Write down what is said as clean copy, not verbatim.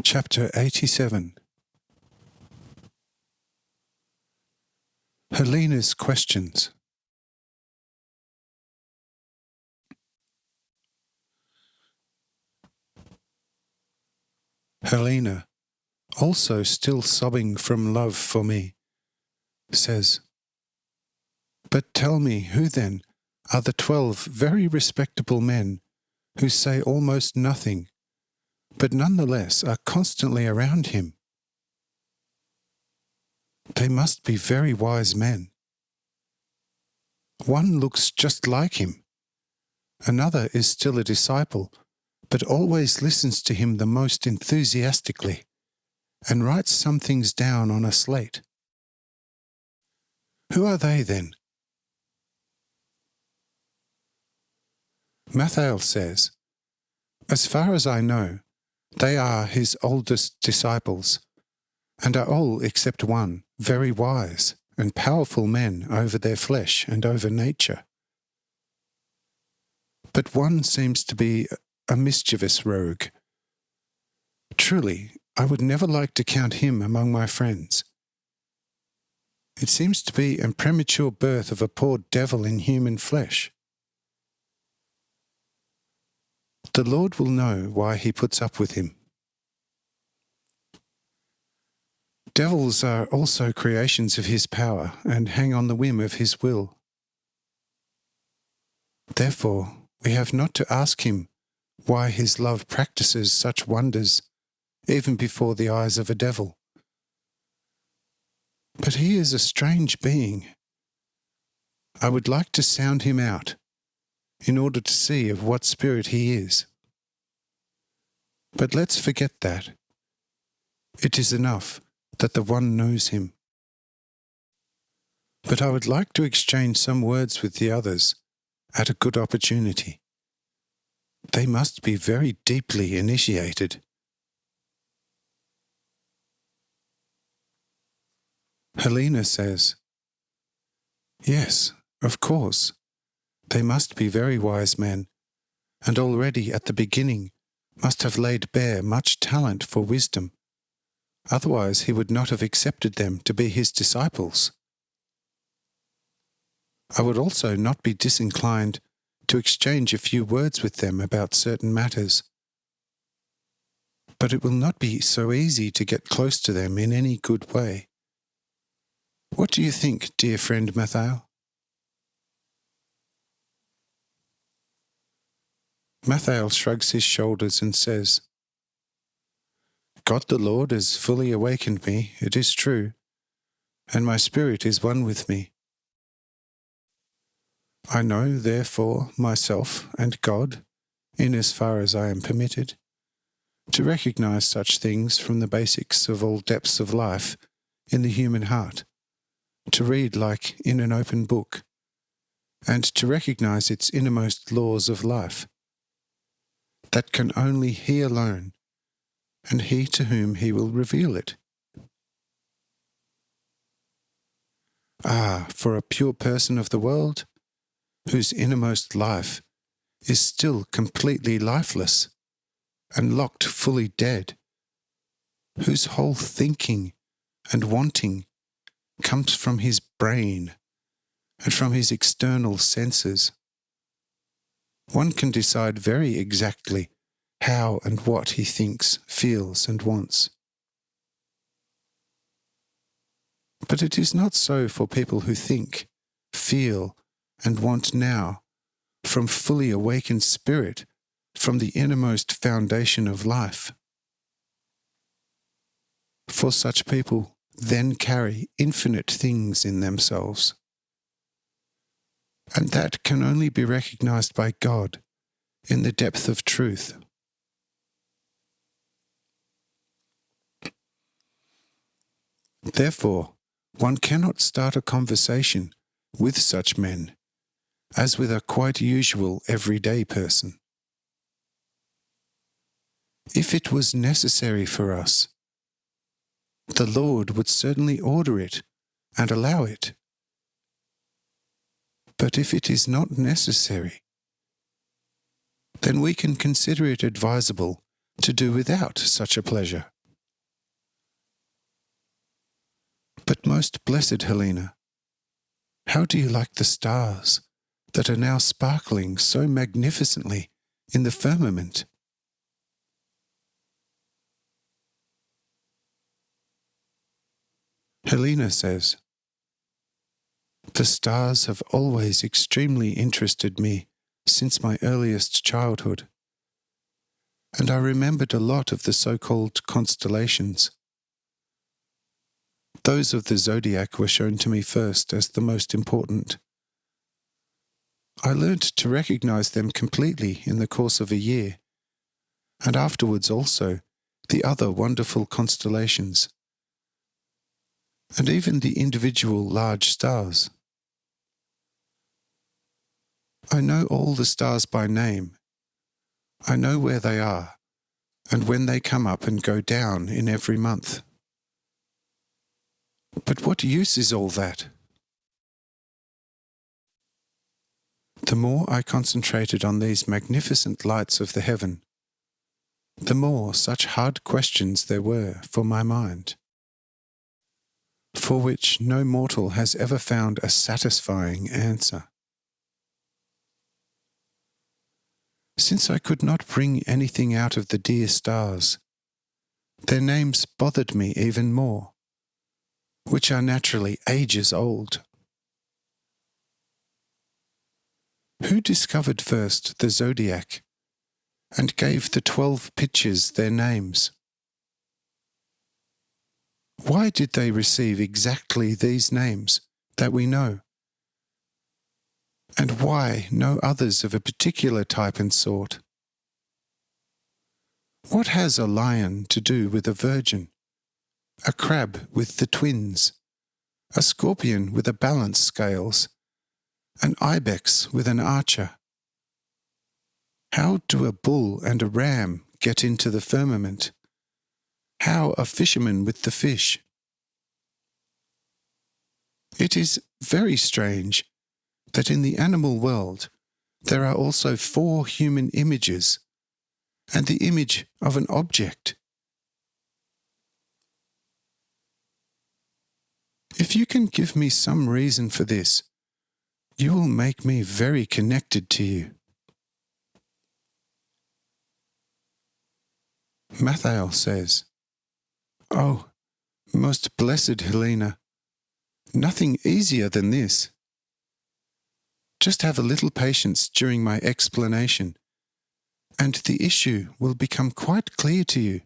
Chapter 87. Helena's questions. Helena, also still sobbing from love for me, says, "But tell me, who then are the 12 very respectable men who say almost nothing, but nonetheless are constantly around him? They must be very wise men. One looks just like him. Another is still a disciple, but always listens to him the most enthusiastically, and writes some things down on a slate. Who are they then?" Mathael says, "As far as I know, they are his oldest disciples, and are all except one very wise and powerful men over their flesh and over nature. But one seems to be a mischievous rogue. Truly, I would never like to count him among my friends. It seems to be a premature birth of a poor devil in human flesh. The Lord will know why he puts up with him. Devils are also creations of his power and hang on the whim of his will. Therefore, we have not to ask him why his love practices such wonders even before the eyes of a devil. But he is a strange being. I would like to sound him out, in order to see of what spirit he is. But let's forget that. It is enough that the one knows him. But I would like to exchange some words with the others at a good opportunity. They must be very deeply initiated." Helena says, "Yes, of course. They must be very wise men, and already at the beginning must have laid bare much talent for wisdom. Otherwise he would not have accepted them to be his disciples. I would also not be disinclined to exchange a few words with them about certain matters. But it will not be so easy to get close to them in any good way. What do you think, dear friend Mathael?" Mathael shrugs his shoulders and says, "God the Lord has fully awakened me, it is true, and my spirit is one with me. I know, therefore, myself and God, in as far as I am permitted, to recognize such things from the basics of all depths of life in the human heart, to read like in an open book, and to recognize its innermost laws of life. That can only he alone, and he to whom he will reveal it. Ah, for a pure person of the world, whose innermost life is still completely lifeless and locked fully dead, whose whole thinking and wanting comes from his brain and from his external senses. One can decide very exactly how and what he thinks, feels, and wants. But it is not so for people who think, feel, and want now, from fully awakened spirit, from the innermost foundation of life. For such people then carry infinite things in themselves. And that can only be recognized by God in the depth of truth. Therefore, one cannot start a conversation with such men as with a quite usual everyday person. If it was necessary for us, the Lord would certainly order it and allow it. But if it is not necessary, then we can consider it advisable to do without such a pleasure. But most blessed Helena, how do you like the stars that are now sparkling so magnificently in the firmament? Helena says, "The stars have always extremely interested me since my earliest childhood, and I remembered a lot of the so-called constellations. Those of the zodiac were shown to me first as the most important. I learnt to recognize them completely in the course of a year, and afterwards also the other wonderful constellations, and even the individual large stars. I know all the stars by name. I know where they are, and when they come up and go down in every month. But what use is all that? The more I concentrated on these magnificent lights of the heaven, the more such hard questions there were for my mind, for which no mortal has ever found a satisfying answer. Since I could not bring anything out of the dear stars, their names bothered me even more, which are naturally ages old. Who discovered first the zodiac and gave the 12 pictures their names? Why did they receive exactly these names that we know? And why no others of a particular type and sort? What has a lion to do with a virgin, a crab with the twins, a scorpion with a balance scales, an ibex with an archer? How do a bull and a ram get into the firmament? How a fisherman with the fish? It is very strange that in the animal world there are also 4 human images and the image of an object. If you can give me some reason for this, you will make me very connected to you." Mathael says, "Oh, most blessed Helena, nothing easier than this. Just have a little patience during my explanation, and the issue will become quite clear to you.